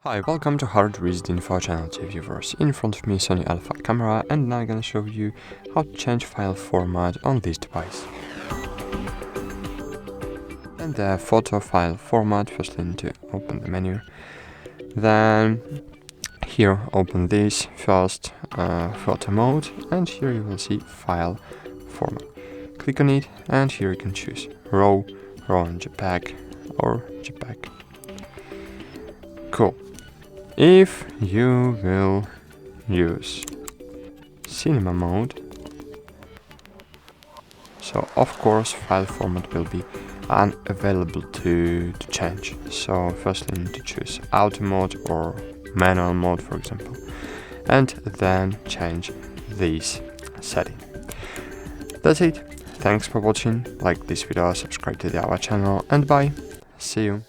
Hi, welcome to HardReset.Info channel to viewers. In front of me Sony Alpha camera, and now I'm gonna show you how to change file format on this device. And the photo file format, firstly need to open the menu. Then here open this first photo mode, and here you will see file format. Click on it, and here you can choose RAW and JPEG or JPEG. Cool. If you will use cinema mode, so of course file format will be unavailable to change. So firstly you need to choose auto mode or manual mode, for example, and then change this setting. That's it. Thanks for watching. Like this video, subscribe to our channel, and bye. See you.